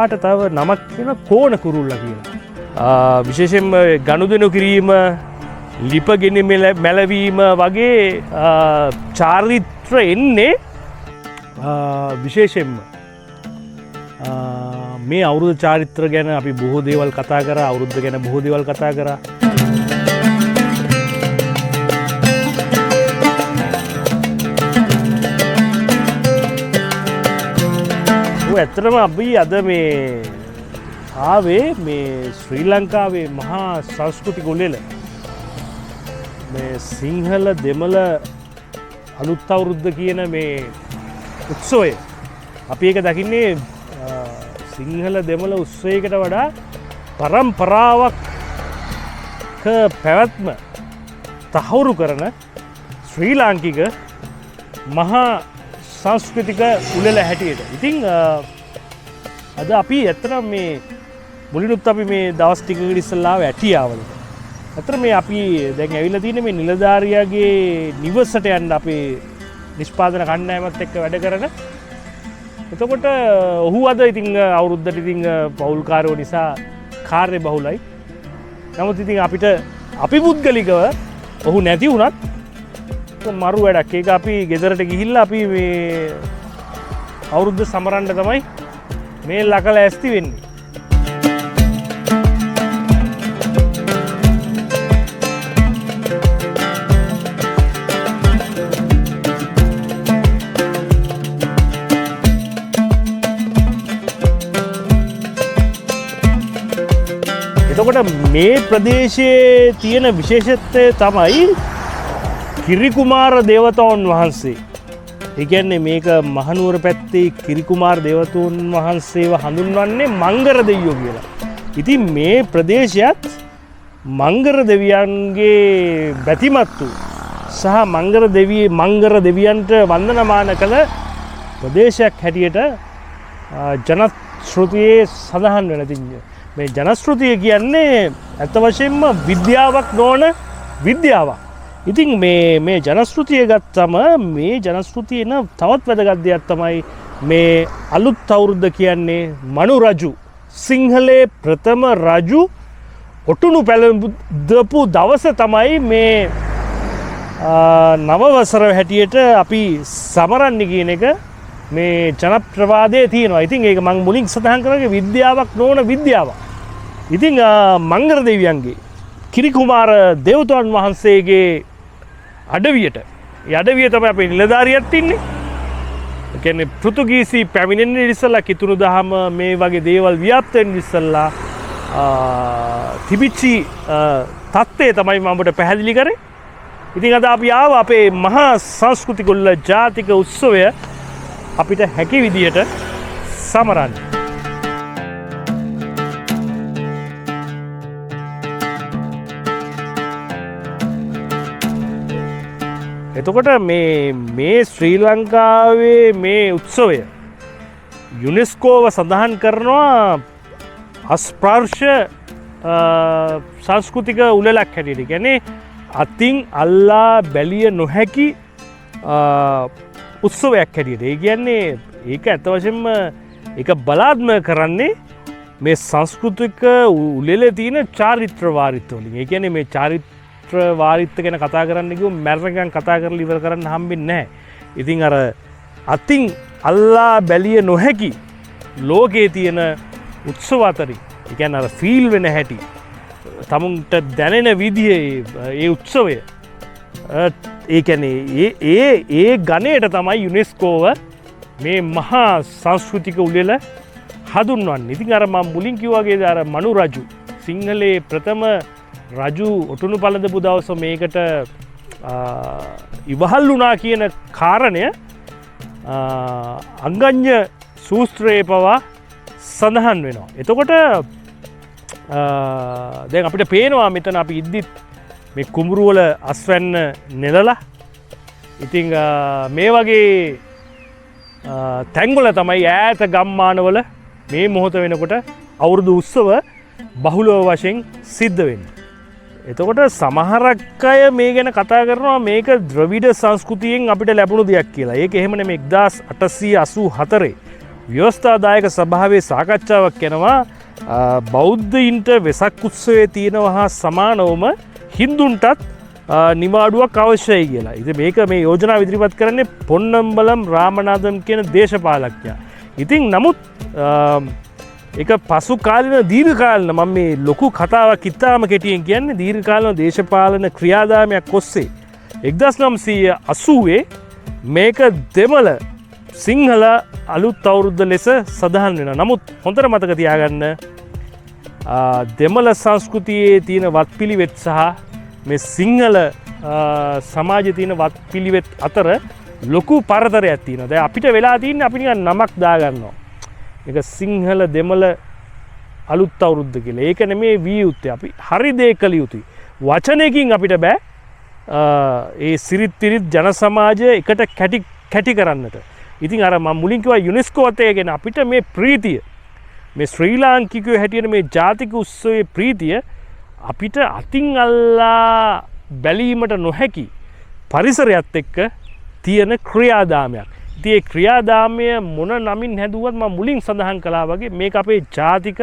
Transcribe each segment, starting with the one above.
එයාට තව නමක් කියන කෝණ කුරුල්ලා කියලා. විශේෂයෙන්ම ගනුදෙනු කිරීම, ලිපගෙන මැලවීම වගේ චාරිත්‍ර එන්නේ විශේෂයෙන්ම මේ අවුරුදු චාරිත්‍ර ගැන අපි බොහෝ දේවල් කතා කරා, අවුරුද්ද ගැන බොහෝ දේවල් කතා කරා. ඇත්තටම අපි අද මේ ආවේ මේ ශ්‍රී ලංකාවේ මහා සංස්කෘතික උළෙල මේ සිංහල දෙමළ අලුත් අවුරුද්ද කියන මේ උත්සවය. අපි ඒක දකින්නේ සිංහල දෙමළ උත්සවයකට වඩා පරම්පරාවක් පැවැත්ම තහවුරු කරන ශ්‍රී ලාංකික මහා සංස්කෘතික උළෙල හැටියට. ඉතින් අද අපි ඇත්තටම මේ මුලිනුත් අපි මේ දවස් ටිකකට ඉස්සෙල්ලා ඇටියාවලට. ඇත්තට මේ අපි දැන් ඇවිල්ලා තියෙන්නේ මේ නිලධාරියාගේ නිවසට යන්න අපේ නිෂ්පාදන කණ්ඩායමත් එක්ක වැඩ කරන. එතකොට ඔහු අද ඉතින් අවුරුද්දට ඉතින් පෞල්කාරයෝ නිසා කාර්ය බහුලයි. නමුත් ඉතින් අපිට අපි පුද්ගලිකව ඔහු නැති වුණත් මරු වැඩක්. ඒක අපි ගෙදරට ගිහිල්ලා අපි මේ අවුරුද්ද සමරන්න තමයි මේ ලකල ඇස්ති වෙන්නේ. එතකොට මේ ප්‍රදේශයේ තියෙන විශේෂත්වය තමයි කිරිකුමාර දේවතාවුන් වහන්සේ. ඒ කියන්නේ මේක මහනුවර පැත්තේ කිරිකුමාර දේවතාවුන් වහන්සේව හඳුන්වන්නේ මංගර දෙවියෝ කියලා. ඉතින් මේ ප්‍රදේශයත් මංගර දෙවියන්ගේ බැතිමත්තු සහ මංගර දෙවියන්ට වන්දනමාන කළ ප්‍රදේශයක් හැටියට ජනශ්‍රුතියේ සඳහන් වෙන තින්නේ. මේ ජනශ්‍රුතිය කියන්නේ ඇත්ත වශයෙන්ම විද්‍යාවක් නොවන විද්‍යාවක්. ඉතින් මේ ජනශ්‍රුතිය ගත්තම මේ ජනශ්‍රුතියන තවත් වැදගත් දෙයක් තමයි මේ අලුත් අවුරුද්ද කියන්නේ මනු රජු සිංහලේ ප්‍රථම රජු ඔටුනු පැළඳපු දවස තමයි මේ නව වසර හැටියට අපි සමරන්නේ කියන එක මේ ජනප්‍රවාදයේ තියෙනවා. ඉතින් ඒක මම මුලින් සඳහන් කරේ විද්‍යාවක් නොවන විද්‍යාවක්. ඉතින් මංගල දෙවියන්ගේ කිරිකුමාර දේවතාවුන් වහන්සේගේ අඩවියට, ඒ අඩවිය තමයි අපේ නිලධාරියත් ඉන්නේ. ඒ කියන්නේ පෘතුගීසි පැමිණෙන්න ඉස්සෙල්ලා කිතුණු දහම මේ වගේ දේවල් ව්‍යාප්ත වෙන්න ඉස්සෙල්ලා තිබිච්චි තත්ත්වය තමයි මම ඔබට පැහැදිලි කරේ. ඉතින් අද අපි ආව අපේ මහා සංස්කෘතික උළෙල ජාතික උත්සවය අපිට හැකි විදියට සමරන්න. එතකොට මේ ශ්‍රී ලංකාවේ මේ උත්සවය යුනෙස්කෝව සඳහන් කරනවා අස්පර්ශ සංස්කෘතික උළෙලක් හැටියට. කියන්නේ අතින් අල්ලා බැලිය නොහැකි උත්සවයක් හැටියට. ඒ කියන්නේ ඒක ඇත්ත වශයෙන්ම ඒක බලාත්මක කරන්නේ මේ සංස්කෘතික උළෙලේ තියෙන චාරිත්‍ර වාරිත්‍ර වලින්. ඒ කියන්නේ මේ චාරිත්‍ර වාරිත්‍ර ගැන කතා කරන්න කිව්වොත් මැරෙනකන් කතා කරලා ඉවර කරන්න හම්බෙන්නේ නැහැ. ඉතින් අර අතින් අල්ලා බැලිය නොහැකි ලෝකයේ තියෙන උත්සව අතරින්, ඒ කියන්නේ අර ෆීල් වෙන හැටි, තමුන්ට දැනෙන විදිහේ ඒ උත්සවය, ඒ කියන්නේ ඒ ගණයට තමයි යුනෙස්කෝව මේ මහා සංස්කෘතික උළෙල හඳුන්වන්නේ. ඉතින් අර මම මුලින් කිව්වා වගේ අර මනු රජු සිංහලේ ප්‍රථම රජු ඔටුනු පළඳපු දවස මේකට ඉවහල් වුණා කියන කාරණය අංගඤ්ඤ සූත්‍රයේ පවා සඳහන් වෙනවා. එතකොට දැන් අපිට පේනවා මෙතන අපි ඉද්දිත් මේ කුඹුරු වල අස්වැන්න නෙලලා. ඉතින් මේ වගේ තැන්වල තමයි ඈත ගම්මානවල මේ මොහොත වෙනකොට අවුරුදු උත්සව බහුලව වශයෙන් සිද්ධ වෙන්නේ. එතකොට සමහරක් අය මේ ගැන කතා කරනවා මේක ද්‍රවිඩ සංස්කෘතියෙන් අපිට ලැබුණු දෙයක් කියලා. ඒක එහෙම නෙමෙයි. 1884 ව්‍යවස්ථාදායක සභාවේ සාකච්ඡාවක් යනවා බෞද්ධයින්ට වෙසක් උත්සවයේ තියෙනවා හා සමානවම හින්දුන්ටත් නිවාඩුවක් අවශ්‍යයි කියලා. ඉතින් මේක මේ යෝජනාව ඉදිරිපත් කරන්නේ පොන්නම්බලම් රාමනාදම් කියන දේශපාලඥයා. ඉතින් නමුත් ඒක පසු කාලින දීර්ඝකාලීන මම මේ ලොකු කතාවක් ඉතාම කෙටියෙන් කියන්නේ දීර්ඝකාලීන දේශපාලන ක්‍රියාදාමයක් ඔස්සේ 1980 මේක දෙමළ සිංහල අලුත් අවුරුද්ද ලෙස සඳහන් වෙනවා. නමුත් හොඳට මතක තියාගන්න දෙමළ සංස්කෘතියේ තියෙන වත්පිළිවෙත් සහ මේ සිංහල සමාජයේ තියෙන වත්පිළිවෙත් අතර ලොකු පරතරයක් තියෙනවා. දැන් අපිට වෙලා තියෙන්නේ අපි නිකන් නමක් දාගන්නවා. මේක සිංහල දෙමළ අලුත් අවුරුද්ද කියලා. ඒක නෙමේ විය යුත්තේ. අපි හරි දේ කළ යුතුයි. වචනයකින් අපිට බෑ ඒ සිරිත් පිරිත් ජන සමාජය එකට කැටි කරන්නට. ඉතින් අර මම මුලින් කිව්වා යුනෙස්කෝ අතේ ගැන අපිට මේ ප්‍රීතිය මේ ශ්‍රී ලාංකිකයෝ හැටියට මේ ජාතික උත්සවයේ ප්‍රීතිය අපිට අතින් අල්ලා බැලීමට නොහැකි පරිසරයත් එක්ක තියෙන ක්‍රියාදාමයක්. ඉතින් ඒ ක්‍රියාදාමය මොන නමින් හැදුවත් මම මුලින් සඳහන් කළා වගේ මේක අපේ ජාතික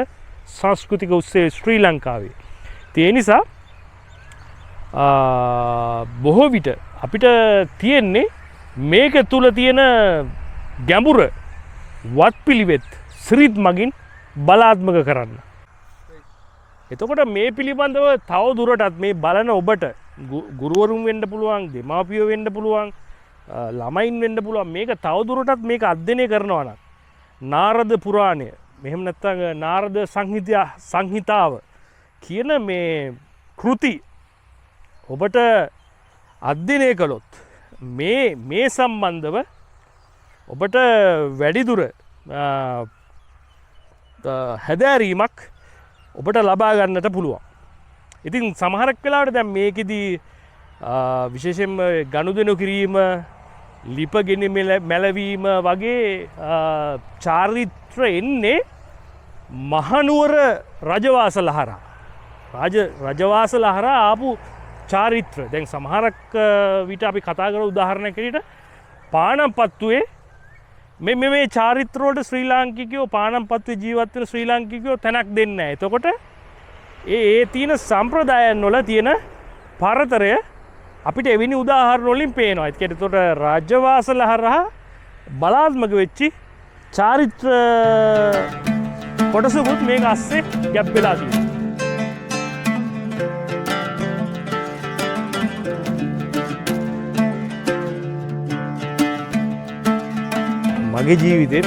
සංස්කෘතික උත්සවය ශ්‍රී ලංකාවේ. ඒ නිසා බොහෝ විට අපිට තියෙන්නේ මේක තුල තියෙන ගැඹුර වත්පිළිවෙත් සිරිත් මගින් බලාත්මක කරන්න. එතකොට මේ පිළිබඳව තව දුරටත් මේ බලන ඔබට ගුරුවරුන් වෙන්න පුළුවන්, දෙමාපියෝ වෙන්න පුළුවන්, ළමයින් වෙන්න පුළුවන් මේක තව දුරටත් මේක අධ්‍යයනය කරනවා නම් නාරද පුරාණය මෙහෙම නැත්නම් නාරද සංහිතාව කියන මේ කෘති ඔබට අධ්‍යයනය කළොත් මේ සම්බන්ධව ඔබට වැඩිදුර හැදෑරීමක් ඔබට ලබා ගන්නට පුළුවන්. ඉතින් සමහරක් වෙලාවට දැන් මේකෙදී විශේෂයෙන්ම ගනුදෙනු කිරීම, ලිපගෙන මැලවීම වගේ චාරිත්‍ර එන්නේ මහනුවර රජවාසල හරහා. රජවාසල හරහා ආපු චාරිත්‍ර. දැන් සමහරක් විට අපි කතා කරන උදාහරණයක් විදිහට පානම්පත්තුවේ මේ චාරිත්‍ර වලට ශ්‍රී ලාංකිකයෝ පානම්පත්තුවේ ජීවත් වෙන ශ්‍රී ලාංකිකයෝ තැනක් දෙන්නේ නැහැ. එතකොට ඒ තියෙන සම්ප්‍රදායන් වල තියෙන පරතරය අපිට එවැනි උදාහරණ වලින් පේනවා. ඒකට රාජ්‍යවාසල හරහා බලාත්මක වෙච්චි චාරිත්‍ර කොටසකුත් මේක අස්සේ ගැප් වෙලා තියෙනවා. මගේ ජීවිතෙත්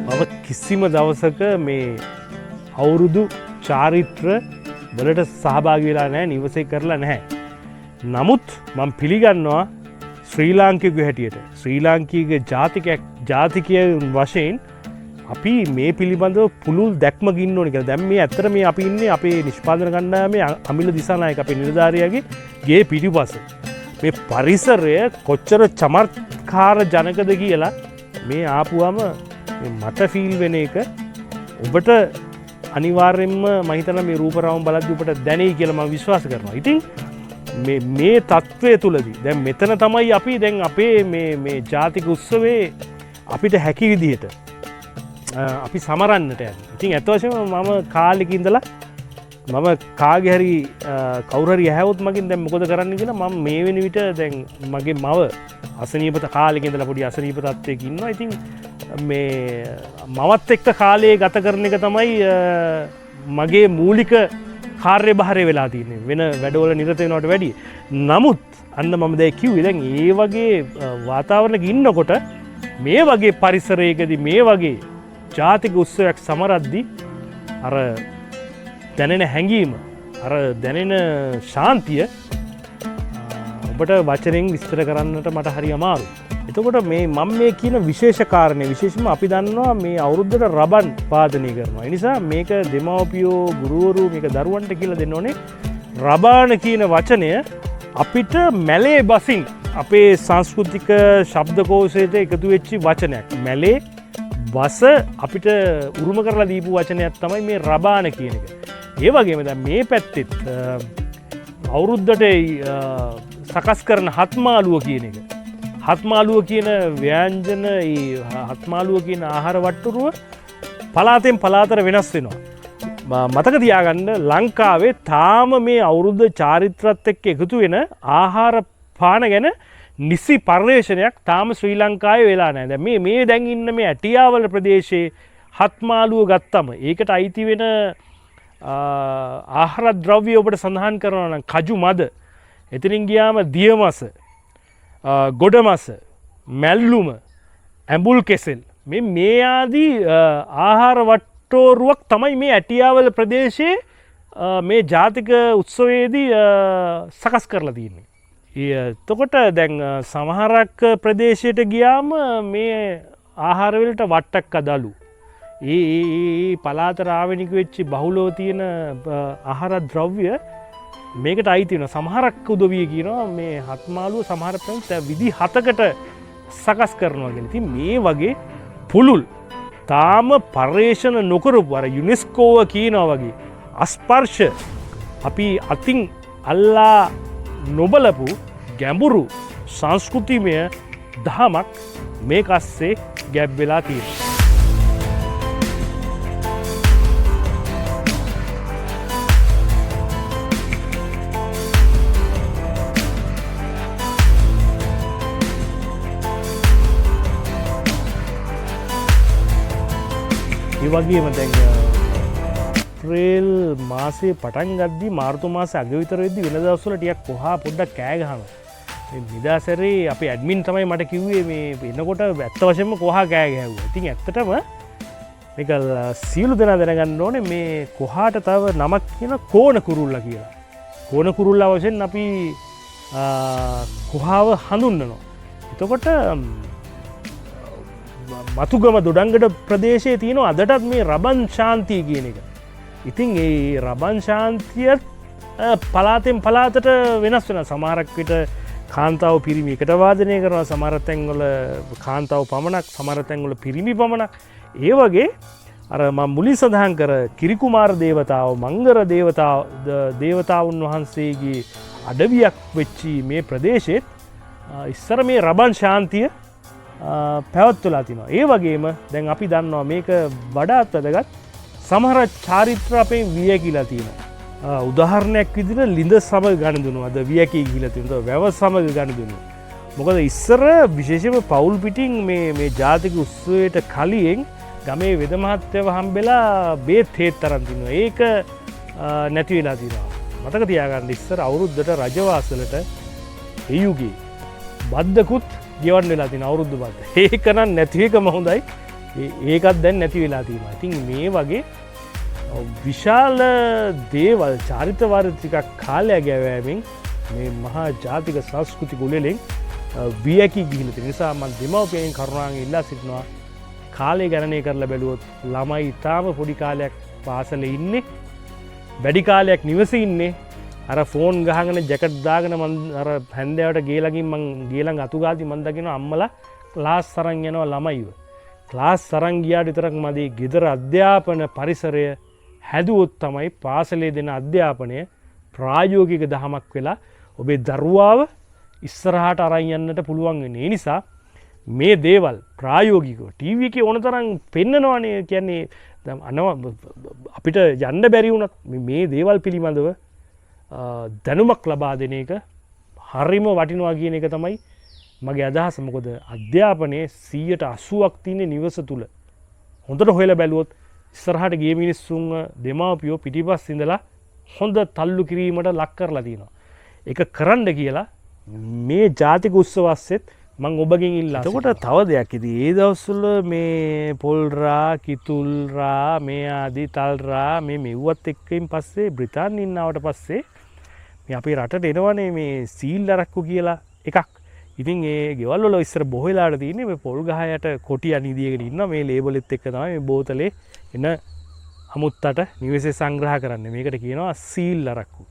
මම කිසිම දවසක මේ අවුරුදු චාරිත්‍ර වලට සහභාගී වෙලා නැහැ, නිවසේ කරලා නැහැ. නමුත් මම පිළිගන්නවා ශ්‍රී ලාංකිකයෝ හැටියට ශ්‍රී ලාංකික ජාතිකයන් වශයෙන් අපි මේ පිළිබඳව පුළුල් දැක්මක ඉන්න ඕනේ කියලා. දැන් මේ ඇත්තට මේ අපි ඉන්නේ අපේ නිෂ්පාදන කණ්ඩායමේ අමිල දිසානායක අපේ නිලධාරියාගේ ගේ පිටිපස්ස. මේ පරිසරය කොච්චර චමත්කාර ජනකද කියලා මේ ආපුවම මට ෆීල් වෙන එක ඔබට අනිවාර්යෙන්ම මම හිතනවා මේ රූපරාම බලද්දී ඔබට දැනෙයි කියලා මම විශ්වාස කරනවා. ඉතින් මේ තත්ත්වය තුලදී දැන් මෙතන තමයි අපි දැන් අපේ මේ ජාතික උත්සවයේ අපිට හැකි විදිහට අපි සමරන්නට යන්නේ. ඉතින් ඇත්ත වශයෙන්ම මම කාලෙක ඉඳලා මම කාගේ හරි කවුරු හරි ඇහැවොත් මගෙන් දැන් මොකද කරන්න කියලා මම මේ වෙන විට දැන් මගේ මව අසනීප කාලෙක ඉඳලා පොඩි අසනීප තත්ත්වයක ඉන්නවා. ඉතින් මේ මවත් එක්ක කාලය ගත කරන එක තමයි මගේ මූලික කාර්යභාරය වෙලා තියෙන්නේ. වෙන වැඩවල නිරත වෙනවට වැඩිය. නමුත් අන්න මම දැන් කිව්වේ දැන් ඒ වගේ වාතාවරණයක ඉන්නකොට මේ වගේ පරිසරයකදී මේ වගේ ජාතික උත්සවයක් සමරද්දී අර දැනෙන හැඟීම, අර දැනෙන ශාන්තිය ඔබට වචනෙන් විස්තර කරන්නට මට හරි අමාරුයි. එතකොට මම මේ කියන විශේෂ කාරණේ විශේෂයෙන්ම අපි දන්නවා මේ අවුරුද්දට රබන් පාදනය කරනවා. ඒ නිසා මේක දෙමව්පියෝ ගුරුවරු මේක දරුවන්ට කියලා දෙන්න ඕනේ. රබාන කියන වචනය අපිට මැලේ බසින් අපේ සංස්කෘතික ශබ්දකෝෂයට එකතු වෙච්ච වචනයක්. මැලේ බස අපිට උරුම කරලා දීපු වචනයක් තමයි මේ රබාන කියන එක. ඒ වගේම දැන් මේ පැත්තෙත් අවුරුද්දට සකස් කරන හත්මාලුව කියන එක. හත්මාලුව කියන ව්‍යංජන හත්මාලුව කියන ආහාර වට්ටුරුව පලාතෙන් පලාතර වෙනස් වෙනවා. මතක තියාගන්න ලංකාවේ තාම මේ අවුරුද්ධ චාරිත්‍රත් එක්ක එකතු වෙන ආහාර පාන ගැන නිසි පර්යේෂණයක් තාම ශ්‍රී ලංකාවේ වෙලා නැහැ. මේ දැන් ඉන්න මේ ඇටියාවල ප්‍රදේශයේ හත්මාලුව ගත්තම ඒකට අයිති වෙන ආහාර ද්‍රව්‍ය ඔබට සඳහන් කරනවා නම් කජු මද, එතනින් ගියාම දිය මස, ගොඩ මස, මැල්ලුම, ඇඹුල් කෙසෙල් මේ ආදී ආහාර වට්ටෝරුවක් තමයි මේ ඇටියාවල ප්‍රදේශයේ මේ ජාතික උත්සවයේදී සකස් කරලා තියෙන්නේ. එතකොට දැන් සමහරක් ප්‍රදේශයට ගියාම මේ ආහාරවලට වට්ටක් අදලු. ඒ පලාත රාවණික වෙච්චි බහුලව තියෙන ආහාර ද්‍රව්‍ය මේකට අයිති වෙනවා. සමහරක් උදවිය කියනවා මේ හත්මාලුව සමහර විදි 7කට සකස් කරනවා කියලා. ඉතින් මේ වගේ පුළුල් තාම පර්යේෂණ නොකරපු අර යුනෙස්කෝව කියනවා වගේ අස්පර්ශ අපි අතින් අල්ලා නොබලපු ගැඹුරු සංස්කෘතිමය දහමක් මේක අස්සේ ගැබ් වෙලා තියෙනවා. ඒ වගේම දැන් අප්‍රේල් මාසේ පටන් ගද්දී මාර්තු මාසේ අග විතර වෙද්දී වෙන දවස්වල ටිකක් කොහා පොඩ්ඩක් කෑ ගහනවා. මේ නිදාසරේ අපේ ඇඩ්මින් තමයි මට කිව්වේ මේ එනකොට ඇත්ත වශයෙන්ම කොහා කෑ ගැහුවා. ඉතින් ඇත්තටම මේක සියලු දෙනා දැනගන්න ඕනේ මේ කොහාට තව නමක් කියන කෝණ කුරුල්ලා කියලා. කෝණ කුරුල්ලා වශයෙන් අපි කොහාව හඳුන්වනවා. එතකොට මතුගම දොඩංගඩ ප්‍රදේශයේ තියෙනවා අදටත් මේ රබන් ශාන්තිය කියන එක. ඉතින් ඒ රබන් ශාන්තියත් පලාතෙන් පලාතට වෙනස් වෙන. සමහරක් විට කාන්තාව පිරිමි එකට වාදනය කරනවා, සමහර තැන්වල කාන්තාව පමණක්, සමහර තැන්වල පිරිමි පමණක්. ඒ වගේ අර මම මුලින් සඳහන් කර කිරිකුමාර දේවතාව, මංගර දේවතාවුන් වහන්සේගේ අඩවියක් වෙච්චි මේ ප්‍රදේශෙත් ඉස්සර මේ රබන් ශාන්තිය පැවත්වලා තිනවා. ඒ වගේම දැන් අපි දන්නවා මේක වඩාත් වැදගත් සමහර චාරිත්‍ර අපෙන් වියකිලා තියෙනවා. උදාහරණයක් විදිහට ලිඳ සමග ගනුදෙනු අද වියකී කියලා තියෙනවා. වැව සමග ගනුදෙනු. මොකද ඉස්සර විශේෂයෙන්ම පවුල් පිටින් මේ ජාතික උත්සවයට කලින් ගමේ වෙද මහත්තයව හම්බෙලා බේත් හේත් තරම් තිනවා. ඒක නැති වෙලා තියෙනවා. මතක තියාගන්න ඉස්සර අවුරුද්දට රජවාසලට ඒ යුගයේ බද්දකුත් ගෙවන්න වෙලා තියෙන අවුරුදු බද්ද. ඒක නම් නැති එකම හොඳයි. ඒකත් දැන් නැති වෙලා තියෙනවා. ඉතින් මේ වගේ විශාල දේවල් චාරිත්‍ර ටිකක් කාලය ගෑවෑමෙන් මේ මහා ජාතික සංස්කෘතික උළෙලෙන් වියකී ගිහිල්ලා තියෙන නිසා මම දෙමව්පියන් කරුණාවෙන් ඉල්ලා සිටිනවා කාලය ගණනය කරලා බැලුවොත් ළමයි ඊටාම පොඩි කාලයක් පාසලේ ඉන්නේ, වැඩි කාලයක් නිවසේ ඉන්නේ. අර ෆෝන් ගහගෙන ජැකට් දාගෙන මම අර හැන්දෑවට ගේලකින් මං ගේලන් අතු ගාති මන් දකිනවා අම්මලා ක්ලාස් අරන් යනවා ළමයිව. ක්ලාස් අරන් ගියාට විතරක් මදි. ගෙදර අධ්‍යාපන පරිසරය හැදුවොත් තමයි පාසලේ දෙන අධ්‍යාපනය ප්‍රායෝගික දහමක් වෙලා ඔබේ දරුවාව ඉස්සරහට අරන් යන්නට පුළුවන් වෙන්නේ. ඒ නිසා මේ දේවල් ප්‍රායෝගිකව ටීවී එකේ ඕන තරම් පෙන්නනවානේ. කියන්නේ අපිට යන්න බැරි වුණත් මේ දේවල් පිළිබඳව දැනුමක් ලබා දෙන එක හරිම වටිනවා කියන එක තමයි මගේ අදහස. මොකද අධ්‍යාපනයේ 80%ක් තියෙන නිවස තුල. හොඳට හොයලා බැලුවොත් ඉස්සරහට ගිය මිනිස්සුන්ව දෙමාපියෝ පිටිපස්ස ඉඳලා හොඳ තල්ලු කිරීමට ලක් කරලා තියෙනවා. ඒක කරන්න කියලා මේ ජාතික උත්සවස්සෙත් මම ඔබගෙන් ඉල්ලා. එතකොට තව දෙයක් ඉතින් ඒ දවස්වල මේ පොල් රා, කිතුල් රා, මේ ආදී තල් රා මේ මෙව්වත් එක්කින් පස්සේ බ්‍රිතාන්‍යයෙන් ආවට පස්සේ මේ අපේ රටට එනවනේ මේ සීල් අරක්කු කියලා එකක්. ඉතින් ඒ ගෙවල් වල ඉස්සර බොහෝ වෙලාවට තියෙන්නේ මේ පොල් ගහ යට කොටි අනිදියකට ඉන්නවා. මේ ලේබලෙත් එක්ක තමයි මේ බෝතලේ එන අමුත්තට නිවසේ සංග්‍රහ කරන්නේ. මේකට කියනවා සීල් අරක්කු,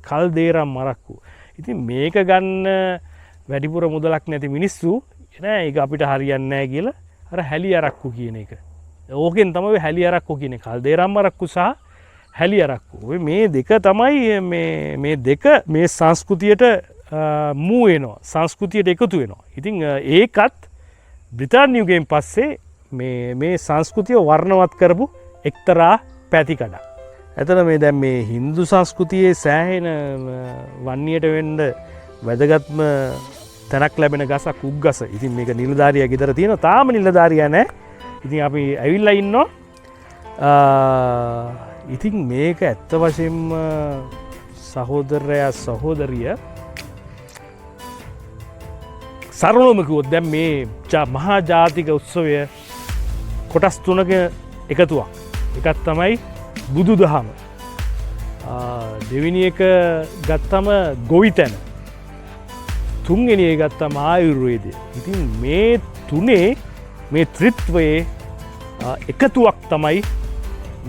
කල්දේරම් අරක්කු. ඉතින් මේක ගන්න වැඩිපුර මුදලක් නැති මිනිස්සු නෑ ඒක අපිට හරියන්නේ නැහැ කියලා අර හැලි අරක්කු කියන එක. ඕකෙන් තමයි හැලි අරක්කු කියන්නේ. කල්දේරම් අරක්කු සහ හැලි අරක්කු. මේ දෙක තමයි මේ දෙක මේ සංස්කෘතියට මූ වෙනවා සංස්කෘතියට එකතු වෙනවා. ඉතින් ඒකත් බ්‍රිතාන්‍යයගෙන් පස්සේ මේ සංස්කෘතිය වර්ණවත් කරපු එක්තරා පැතිකඩ. ඇතන මේ දැන් මේ හින්දු සංස්කෘතියේ සෑහෙන වන්නයට වෙන්න වැදගත්ම තැනක් ලැබෙන ගසක් උග්ගස. ඉතින් මේක නිලධාරියා ගෙදර තියෙනවා. තාම නිලධාරියා නැහැ. ඉතින් අපි ඇවිල්ලා ඉන්නවා. ඉතින් මේක ඇත්ත වශයෙන්ම සහෝදරයා සහෝදරිය සරලවම කිව්වොත් දැන් මේ මහා ජාතික උත්සවය කොටස් තුනක එකතුවක්. එකක් තමයි බුදුදහම. දෙවෙනි එක ගත්තම ගොවිතැන. තුන්වෙනි එක ගත්තම ආයුර්වේදය. ඉතින් මේ තුනේ මේ ත්‍රිත්වයේ එකතුවක් තමයි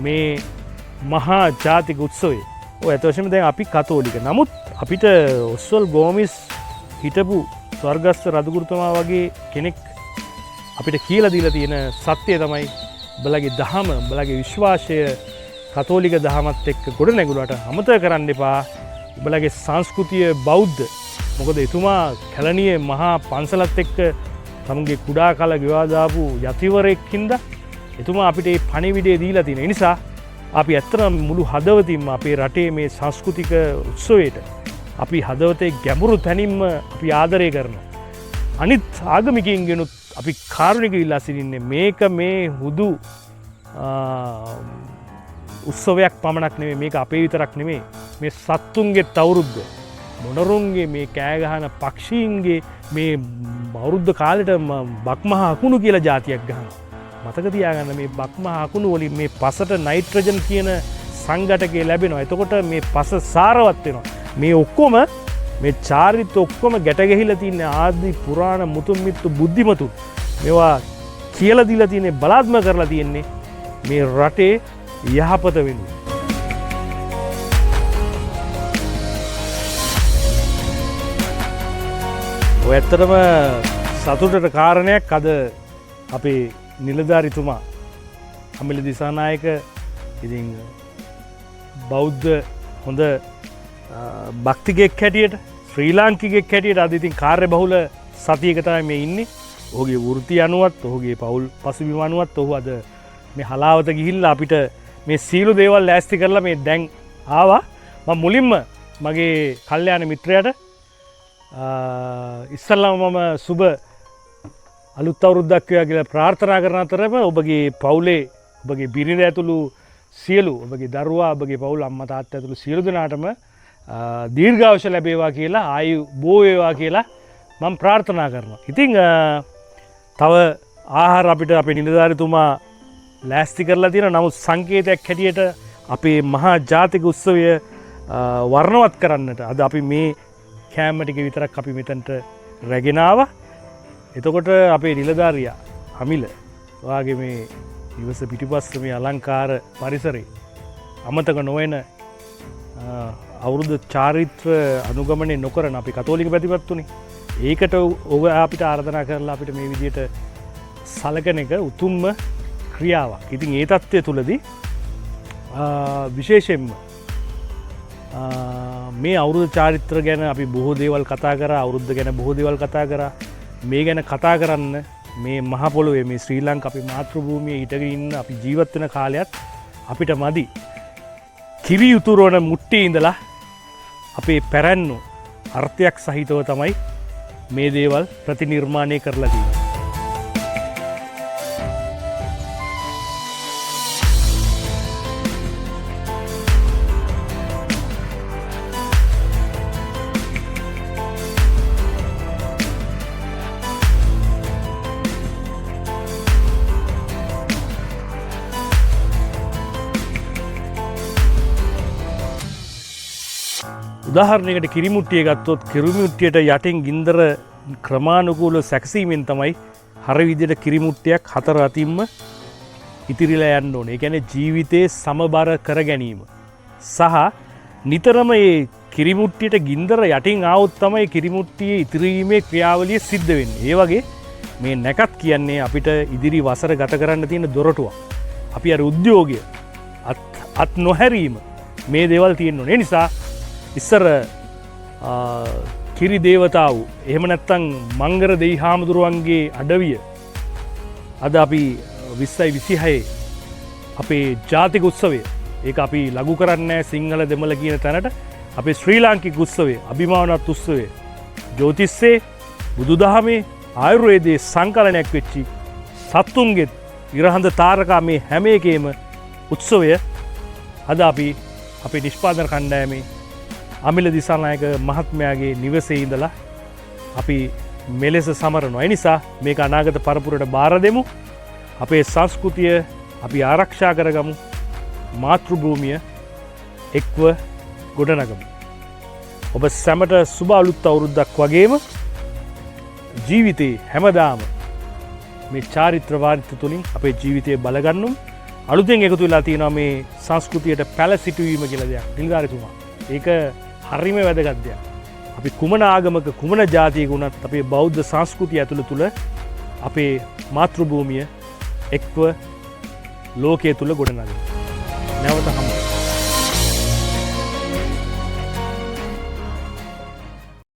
මේ මහා ජාතික උත්සවය. ඔය ඇත්ත වශයෙන්ම දැන් අපි කතෝලික. නමුත් අපිට ඔස්වල් ගෝමිස් හිටපු ස්වර්ගස්ථ රජගුරුතුමා වගේ කෙනෙක් අපිට කියලා දීලා තියෙන සත්‍යය තමයි උඹලගේ දහම, උඹලගේ විශ්වාසය කතෝලික දහමත් එක්ක ගොඩ නැගුණාට අමතක කරන්න එපා උඹලගේ සංස්කෘතිය බෞද්ධ. මොකද එතුමා කැලණියේ මහා පන්සලත් එක්ක තමුන්ගේ කුඩා කාල ගෙවා දාපු යතිවරයෙක් හින්දා එතුමා අපිට මේ පණිවිඩය දීලා තියෙන නිසා අපි ඇත්තටම මුළු හදවතින්ම අපේ රටේ මේ සංස්කෘතික උත්සවයට අපි හදවතේ ගැඹුරු තැනින්ම අපි ආදරය කරනවා. අනිත් ආගමිකයින්ගෙනුත් අපි කාරුණික ඉල්ලා සිටින්නේ මේක මේ හුදු උත්සවයක් පමණක් නෙමෙයි, මේක අපේ විතරක් නෙමෙයි. මේ සත්තුන්ගේ අවුරුද්ද, මොනරුන්ගේ මේ කෑගහන පක්ෂීන්ගේ මේ අවුරුද්ද කාලෙට බක්මහා අකුණු කියලා જાතියක් ගහනවා. මතක තියාගන්න මේ බක්මහා අකුණු වලින් මේ පසට නයිට්‍රජන් කියන සංඝටකය ලැබෙනවා. එතකොට මේ පස සාරවත් වෙනවා. මේ ඔක්කොම මේ චාරිත්‍ර ඔක්කොම ගැට ගැහිලා තියෙන ආදි පුරාණ මුතුන් මිත්තු බුද්ධිමතුන් මේවා කියලා දීලා තියෙන්නේ, බලාත්මක කරලා තියෙන්නේ මේ රටේ යහපත වෙනුවෙන්. ඔය ඇත්තටම සතුටට කාරණයක් අද අපේ නිලධාරිතුමා අමිල දිසානායක ඉතින් බෞද්ධ හොඳ භක්තිකයෙක් හැටියට, ශ්‍රී ලාංකිකයෙක් හැටියට අද ඉතින් කාර්ය බහුල සතියක තමයි මේ ඉන්නේ. ඔහුගේ වෘත්තිය අනුවත්, ඔහුගේ පවුල් පසුබිම අනුවත් ඔහු අද මේ හලාවත ගිහිල්ලා අපිට මේ සීළු දේවල් ලෑස්ති කරලා මේ දැන් ආවා. මම මුලින්ම මගේ කල්යාණ මිත්‍රයාට ඉස්සල්ලාම මම සුබ අලුත් අවුරුද්දක් වේවා කියලා ප්‍රාර්ථනා කරන අතරම ඔබගේ පවුලේ, ඔබගේ බිරිඳ ඇතුළු සියලු, ඔබගේ දරුවා, ඔබගේ පවුල අම්මා තාත්තා ඇතුළු සියලු දෙනාටම දීර්ඝායුෂ ලැබේවා කියලා, ආයු බෝ වේවා කියලා මම ප්‍රාර්ථනා කරනවා. ඉතින් තව ආහාර අපිට අපේ නිලධාරිතුමා ලෑස්ති කරලා තියෙනවා. නමුත් සංකේතයක් හැටියට අපේ මහා ජාතික උත්සවය වර්ණවත් කරන්නට අද අපි මේ කෑම ටික විතරක් අපි මෙතනට රැගෙන ආවා. එතකොට අපේ නිලධාරියා අමිල ඔයාගේ මේ ඉවස පිටිපස්ස මේ අලංකාර පරිසරේ අමතක නොවන අවුරුදු චාරිත්‍ර අනුගමනය නොකරන අපි කතෝලික පැතිපත්තුනේ. ඒකට ඔබ අපිට ආරාධනා කරලා අපිට මේ විදිහට සලකන එක උතුම්ම ක්‍රියාවක්. ඉතින් ඒ தත්ත්වය තුලදී විශේෂයෙන්ම මේ අවුරුදු චාරිත්‍ර ගැන අපි බොහෝ දේවල් කතා කරා, අවුරුද්ද ගැන බොහෝ දේවල් කතා කරා. මේ ගැන කතා කරන්න මේ මහ පොළොවේ මේ ශ්‍රී ලංකා අපේ මාතෘ භූමියේ හිටගෙන ඉන්න අපි ජීවත් වෙන කාලයත් අපිට මදි. කිරි උතුරවන මුට්ටියේ ඉඳලා අපේ පැරැන්නු අර්ථයක් සහිතව තමයි මේ දේවල් ප්‍රතිනිර්මාණය කරලා තියෙන්නේ. උදාහරණයකට කිරිමුට්ටිය ගත්තොත් කිරිමුට්ටියට යටින් ගින්දර ක්‍රමානුකූලව සැකසීමෙන් තමයි හර විදියට කිරිමුට්ටියක් හතර අතින්ම ඉතිරිලා යන්න ඕනේ. ඒ කියන්නේ ජීවිතේ සමබර කර ගැනීම. සහ නිතරම මේ කිරිමුට්ටියට ගින්දර යටින් ආවොත් තමයි කිරිමුට්ටියේ ඉතිරීමේ ක්‍රියාවලිය සිද්ධ වෙන්නේ. ඒ වගේ මේ නැකත් කියන්නේ අපිට ඉදිරි වසර ගත කරන්න තියෙන දොරටුවක්. අපි අර උද්‍යෝගය අත් නොහැරීම මේ දේවල් තියෙන්න ඕනේ. ඒ නිසා ඉස්සර කිරි දේවතාවු එහෙම නැත්තං මංගර දෙයි හාමුදුරුවන්ගේ අඩවිය අද අපි 2026 අපේ ජාතික උත්සවය ඒක අපි ලඝු කරන්නේ සිංහල දෙමළ කියන තැනට අපේ ශ්‍රී ලාංකික උත්සවය අභිමානවත් උත්සවය ජ්‍යොතිෂයේ බුදුදහමේ ආයුර්වේදයේ සංකලනයක් වෙච්චි සත්තුන්ගේ ඉරහඳ තාරකා මේ හැම එකේම උත්සවය අද අපි අපේ නිෂ්පාදන කණ්ඩායමේ අමිල දිසානායක මහත්මයාගේ නිවසේ ඉඳලා අපි මෙලෙස සමරනවා. ඒ නිසා මේක අනාගත පරපුරට බාර දෙමු. අපේ සංස්කෘතිය අපි ආරක්ෂා කරගමු. මාතෘ භූමිය එක්ව ගොඩනගමු. ඔබ සැමට සුබ අලුත් අවුරුද්දක් වගේම ජීවිතේ හැමදාම මේ චාරිත්‍ර වාරිත්‍ර තුලින් අපේ ජීවිතය බලගන්නුම්. අලුතෙන් එකතු වෙලා තියෙනවා මේ සංස්කෘතියට පැල සිටුවීම කියලා දෙයක්. නිලධාරිතුමා. ඒක හරිම වැදගත් දෙයක්. අපි කුමන ආගමක කුමන ජාතියක වුණත් අපේ බෞද්ධ සංස්කෘතිය ඇතුළ තුල අපේ මාතෘ භූමිය එක්ව ලෝකයේ තුල ගොඩනගනවා. නැවත හමු.